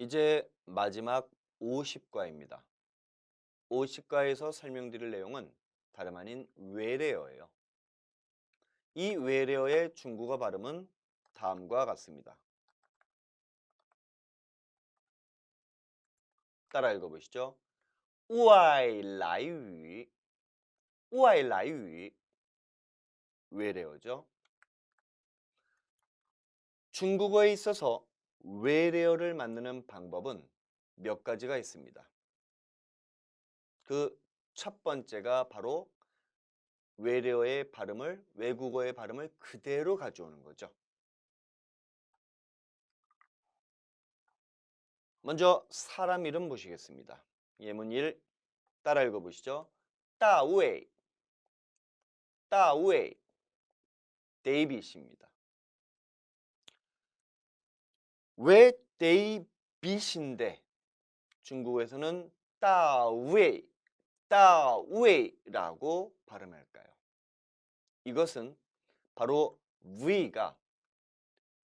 이제 마지막 50과입니다. 50과에서 설명드릴 내용은 다름 아닌 외래어예요. 이 외래어의 중국어 발음은 다음과 같습니다. 따라 읽어보시죠. 우아이라이유, 우아이라이유 외래어죠. 중국어에 있어서 외래어를 만드는 방법은 몇 가지가 있습니다. 그 첫 번째가 바로 외래어의 발음을, 외국어의 발음을 그대로 가져오는 거죠. 먼저 사람 이름 보시겠습니다. 예문 1 따라 읽어보시죠. 다웨이, 다웨이, 데이빗입니다. 왜 데이빗인데 중국에서는 다웨이, 다웨이라고 발음할까요? 이것은 바로 V가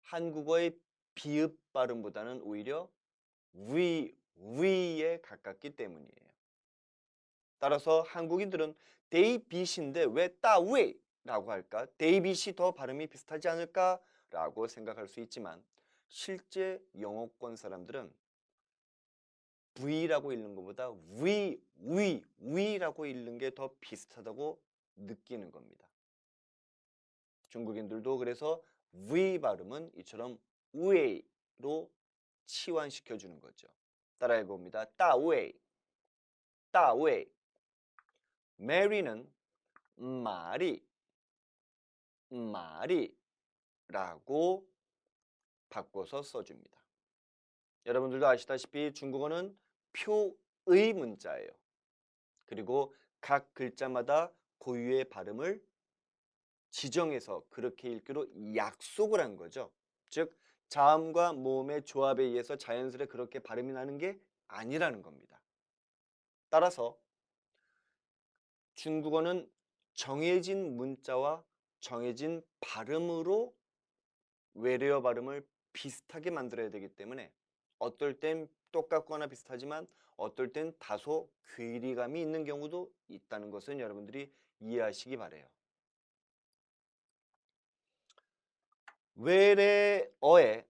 한국어의 비읍 발음보다는 오히려 위에 가깝기 때문이에요. 따라서 한국인들은 데이빗인데 왜 따웨이라고 할까? 데이빗이 더 발음이 비슷하지 않을까라고 생각할 수 있지만 실제 영어권 사람들은 V라고 읽는 것보다 위라고 읽는 게 더 비슷하다고 느끼는 겁니다. 중국인들도 그래서 V 발음은 이처럼 우에로 치환시켜 주는 거죠. 따라 해봅니다. 따웨이, 따웨이. 메리는 마리, 마리라고 바꿔서 써줍니다. 여러분들도 아시다시피 중국어는 표의 문자예요. 그리고 각 글자마다 고유의 발음을 지정해서 그렇게 읽기로 약속을 한 거죠. 즉 자음과 모음의 조합에 의해서 자연스레 그렇게 발음이 나는 게 아니라는 겁니다. 따라서 중국어는 정해진 문자와 정해진 발음으로 외래어 발음을 비슷하게 만들어야 되기 때문에 어떨 땐 똑같거나 비슷하지만 어떨 땐 다소 괴리감이 있는 경우도 있다는 것은 여러분들이 이해하시기 바라요. 외래어에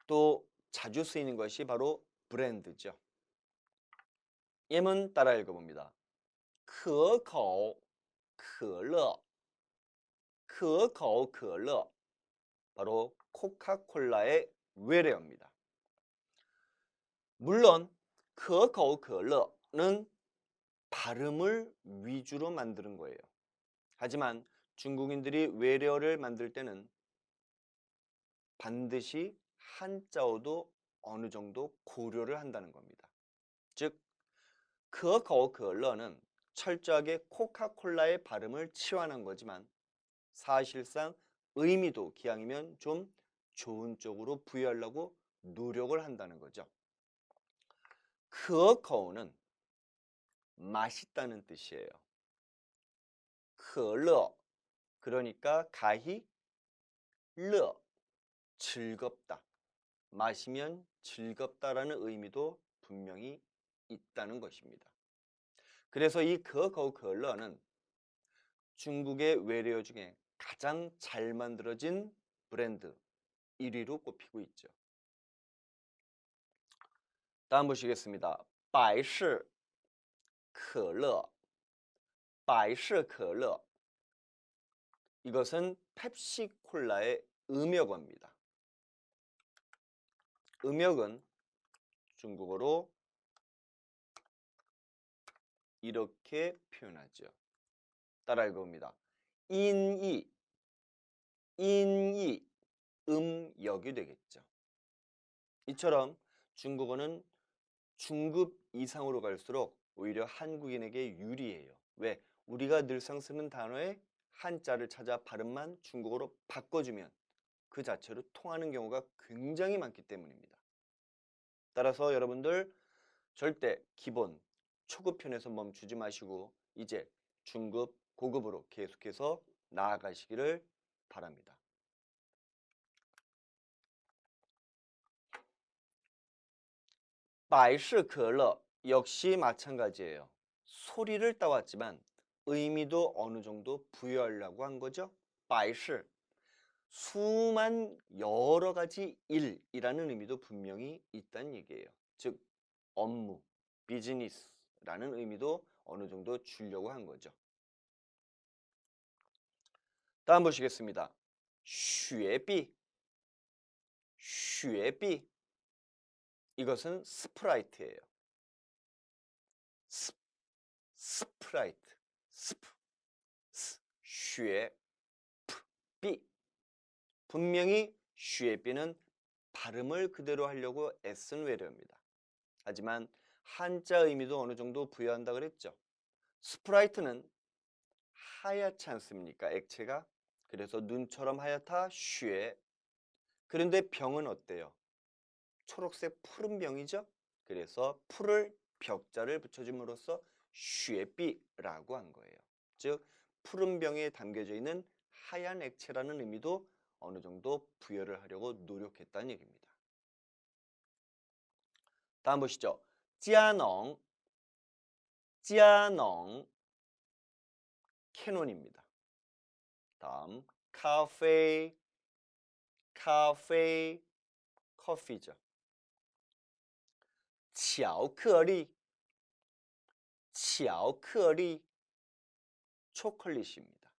또 자주 쓰이는 것이 바로 브랜드죠. 예문 따라 읽어봅니다. 可口可乐，可口可乐 바로 코카콜라의 외래어입니다. 물론 可口可乐는 발음을 위주로 만드는 거예요. 하지만 중국인들이 외래어를 만들 때는 반드시 한자어도 어느 정도 고려를 한다는 겁니다. 즉, 可口可乐는 철저하게 코카콜라의 발음을 치환한 거지만 사실상 의미도 기왕이면 좀 좋은 쪽으로 부여하려고 노력을 한다는 거죠. 可口는 맛있다는 뜻이에요. 可乐 그러니까 가히 乐 즐겁다. 마시면 즐겁다라는 의미도 분명히 있다는 것입니다. 그래서 이 可口可乐는 중국의 외래어 중에 가장 잘 만들어진 브랜드 1위로 꼽히고 있죠. 다음 보시겠습니다. 百事可乐, 百事可乐 이것은 펩시콜라의 음역어입니다. 음역은 중국어로 이렇게 표현하죠. 따라 읽어봅니다. 인이, 인이, 음역이 되겠죠. 이처럼 중국어는 중급 이상으로 갈수록 오히려 한국인에게 유리해요. 왜? 우리가 늘상 쓰는 단어의 한자를 찾아 발음만 중국어로 바꿔주면 그 자체로 통하는 경우가 굉장히 많기 때문입니다. 따라서 여러분들 절대 기본, 초급편에서 멈추지 마시고 이제 중급, 고급으로 계속해서 나아가시기를 바랍니다. 百事可乐 역시 마찬가지예요. 소리를 따왔지만 의미도 어느 정도 부여하려고 한 거죠. 百事 수만 여러 가지 일이라는 의미도 분명히 있다는 얘기예요. 즉 업무, 비즈니스라는 의미도 어느 정도 주려고 한 거죠. 다음 보시겠습니다. 雪碧 이것은 스프라이트예요. 스프라이트, 슈에비 분명히 슈에비는 발음을 그대로 하려고 애쓴 외래어입니다. 하지만 한자 의미도 어느 정도 부여한다 그랬죠. 스프라이트는 하얗지 않습니까? 액체가. 그래서 눈처럼 하얗다 슈에. 그런데 병은 어때요? 초록색 푸른 병이죠. 그래서 풀을 벽자를 붙여줌으로써 슈에비라고 한 거예요. 즉 푸른 병에 담겨져 있는 하얀 액체라는 의미도 어느 정도 부여를 하려고 노력했다는 얘기입니다. 다음 보시죠. 찌아농 캐논입니다. 다음 카페 커피죠. 巧克力 초콜릿입니다.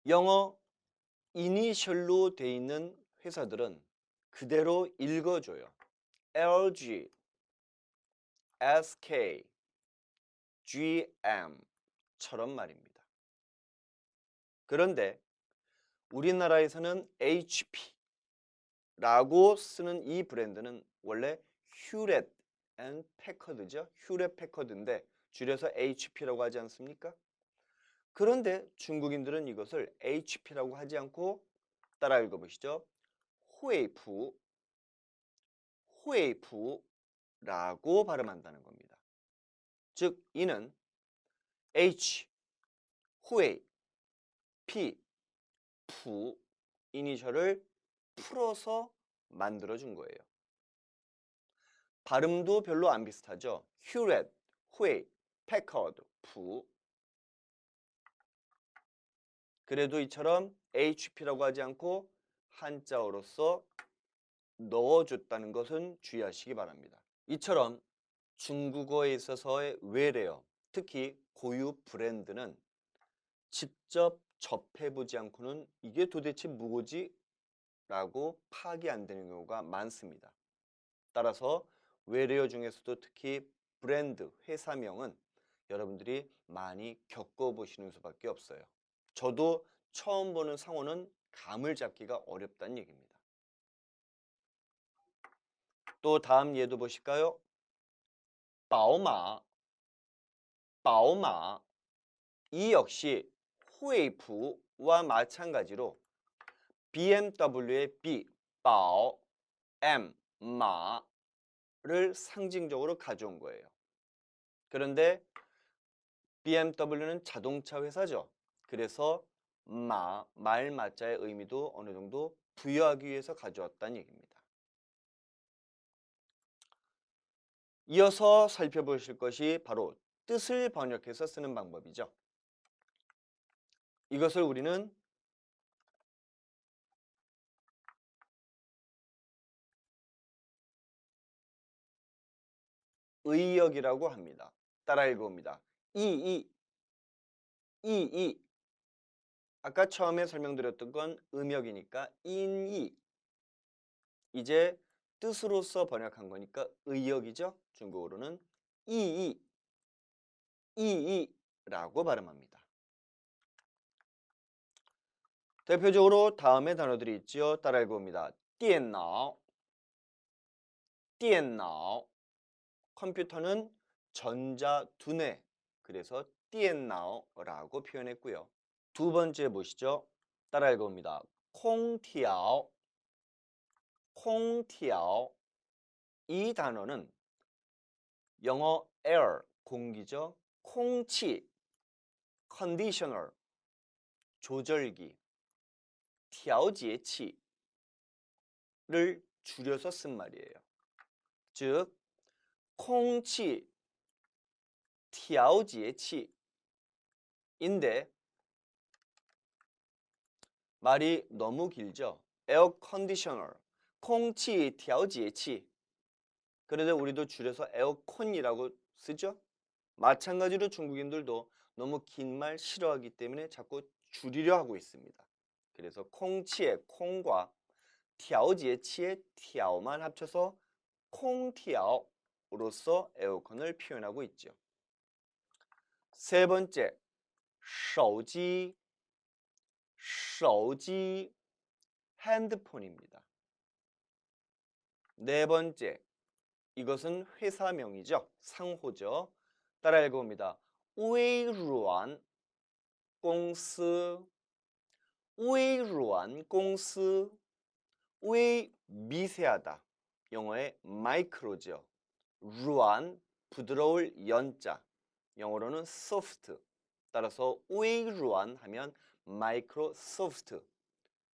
영어 이니셜로 돼 있는 회사들은 그대로 읽어줘요. LG, SK, GM처럼 말입니다. 그런데 우리나라에서는 HP라고 쓰는 이 브랜드는 원래 휴렛 앤 패커드죠. 휴렛 패커드인데 줄여서 HP라고 하지 않습니까? 그런데 중국인들은 이것을 HP라고 하지 않고 따라 읽어보시죠. 후웨이프라고 발음한다는 겁니다. 즉 이는 H, 후웨이, P, 푸 이니셜을 풀어서 만들어준 거예요. 발음도 별로 안 비슷하죠. 휴렛, 후웨이, 패커드, 푸. 그래도 이처럼 HP라고 하지 않고 한자어로서 넣어줬다는 것은 주의하시기 바랍니다. 이처럼 중국어에 있어서의 외래어, 특히 고유 브랜드는 직접 접해보지 않고는 이게 도대체 뭐지? 라고 파악이 안 되는 경우가 많습니다. 따라서 외래어 중에서도 특히 브랜드, 회사명은 여러분들이 많이 겪어보시는 수밖에 없어요. 저도 처음 보는 상호는 감을 잡기가 어렵다는 얘기입니다. 또 다음 예도 보실까요? 宝马, 宝马 이 역시 후웨이프와 마찬가지로 BMW의 B, 宝, M, 마를 상징적으로 가져온 거예요. 그런데 BMW는 자동차 회사죠. 그래서 말 마자의 의미도 어느 정도 부여하기 위해서 가져왔다는 얘기입니다. 이어서 살펴보실 것이 바로 뜻을 번역해서 쓰는 방법이죠. 이것을 우리는 의역이라고 합니다. 따라 읽어봅니다. 이. 아까 처음에 설명드렸던 건 음역이니까 인이. 이제 뜻으로서 번역한 거니까 의역이죠. 중국어로는 이이. 이이라고 발음합니다. 대표적으로 다음의 단어들이 있죠. 따라 읽어봅니다. 电脑, 电脑. 컴퓨터는 전자두뇌. 그래서 电脑라고 표현했고요. 두 번째 보시죠. 따라 읽어봅니다. 空调, 空调. 이 단어는 영어 air, 공기죠.空气, conditioner, 조절기. 调节器를 줄여서 쓴 말이에요. 즉, 空气调节器인데 말이 너무 길죠? 에어 컨디셔너, 空气调节器. 그래도 우리도 줄여서 에어컨이라고 쓰죠? 마찬가지로 중국인들도 너무 긴 말 싫어하기 때문에 자꾸 줄이려 하고 있습니다. 그래서 콩치의 콩과 调节器의 调만 합쳐서 콩调로서 에어컨을 표현하고 있죠. 세 번째, 手机 핸드폰입니다. 네 번째, 이것은 회사명이죠. 상호죠. 따라 읽어봅니다. 微软公司 의 미세하다. 영어의 마이크로죠. 루안 부드러울 연자. 영어로는 soft. 따라서 微软 하면 마이크로소프트.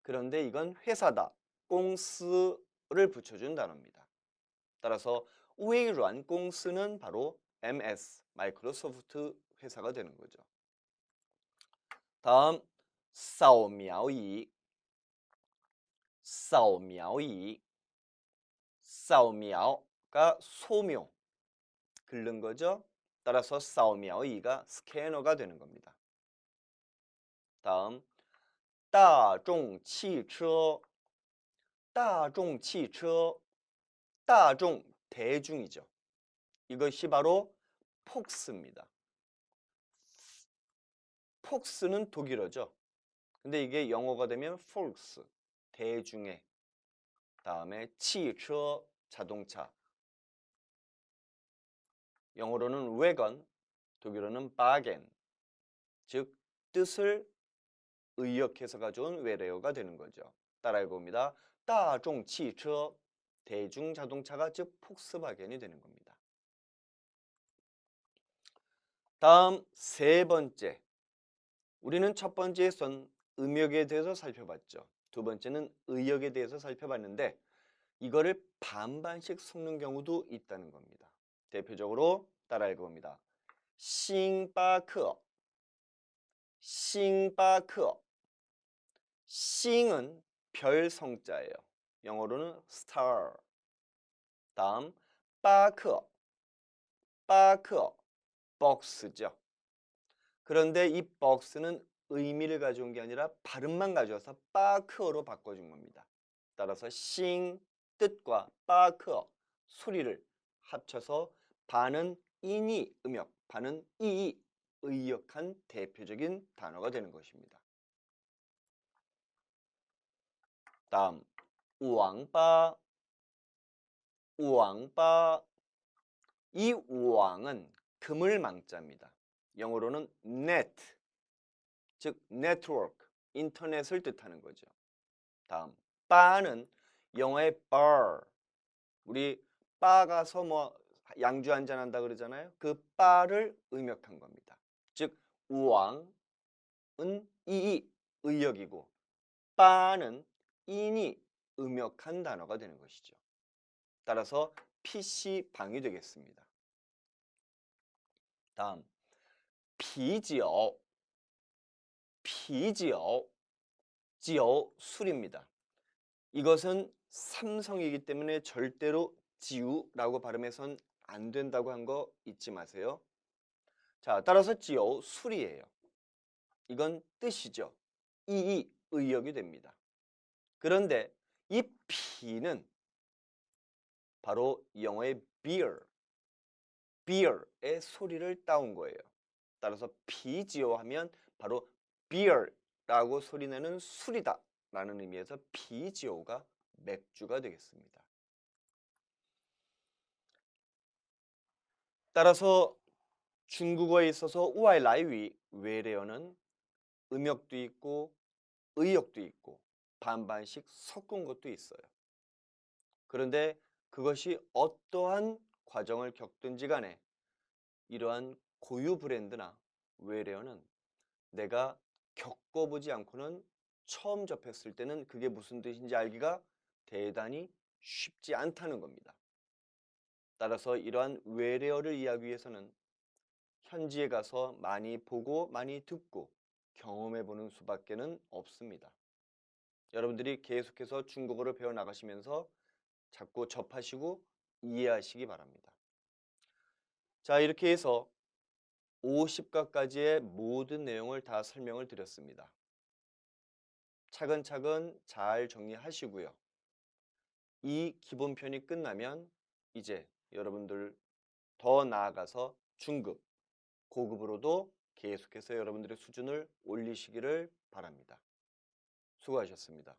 그런데 이건 회사다. 공司를 붙여준 단어입니다. 따라서 微软 공司는 바로 MS 마이크로소프트 회사가 되는 거죠. 다음 扫描仪 扫描가 소묘, 긁는 거죠. 따라서 扫描仪가 스캐너가 되는 겁니다. 다음 大众汽车 大众대중이죠. 이것이 바로 폭스입니다. 폭스는 독일어죠. 근데 이게 영어가 되면 폴스, 대중의. 다음에 汽车 자동차. 영어로는 wagon, 독일어는 바겐. 즉 뜻을 의역해서 가져온 외래어가 되는 거죠. 따라해 봅니다. 大众汽车 대중 자동차가 즉 폭스바겐이 되는 겁니다. 다음 세 번째. 우리는 첫 번째에선 음역에 대해서 살펴봤죠. 두 번째는 의역에 대해서 살펴봤는데 이거를 반반씩 섞는 경우도 있다는 겁니다. 대표적으로 따라 읽어봅니다. 싱바크, 싱바크. 싱은 별 성자예요. 영어로는 star. 다음 바크, 바크, 박스죠. 그런데 이 박스는 의미를 가져온 게 아니라 발음만 가져와서 바크어로 바꿔준 겁니다. 따라서 싱 뜻과 바크어 소리를 합쳐서 반은 인이 음역, 반은 이이 의역한 대표적인 단어가 되는 것입니다. 다음 우왕바, 우왕바. 이 우왕은 그물망자입니다. 영어로는 net, 즉 network, 인터넷을 뜻하는 거죠. 다음 바는 영어의 bar, 우리 바 가서 뭐 양주 한잔 한다 그러잖아요. 그 바를 의역한 겁니다. 즉 우왕은 이이 의역이고 바는 인이 음역한 단어가 되는 것이죠. 따라서 PC방이 되겠습니다. 다음啤酒,啤酒, 지오 술입니다. 이것은 삼성이기 때문에 절대로 지우라고 발음해선 안 된다고 한 거 잊지 마세요. 자, 따라서 지오 술이에요. 이건 뜻이죠. 이 의역이 됩니다. 그런데 이 피는 바로 영어의 beer, beer의 소리를 따온 거예요. 따라서 피지오 하면 바로 beer라고 소리내는 술이다 라는 의미에서 피지오가 맥주가 되겠습니다. 따라서 중국어에 있어서 우아이라이위 외래어는 음역도 있고 의역도 있고 반반씩 섞은 것도 있어요. 그런데 그것이 어떠한 과정을 겪든지 간에 이러한 고유 브랜드나 외래어는 내가 겪어보지 않고는 처음 접했을 때는 그게 무슨 뜻인지 알기가 대단히 쉽지 않다는 겁니다. 따라서 이러한 외래어를 이해하기 위해서는 현지에 가서 많이 보고 많이 듣고 경험해 보는 수밖에는 없습니다. 여러분들이 계속해서 중국어를 배워 나가시면서 자꾸 접하시고 이해하시기 바랍니다. 자, 이렇게 해서 50가까지의 모든 내용을 다 설명을 드렸습니다. 차근차근 잘 정리하시고요. 이 기본편이 끝나면 이제 여러분들 더 나아가서 중급, 고급으로도 계속해서 여러분들의 수준을 올리시기를 바랍니다. 수고하셨습니다.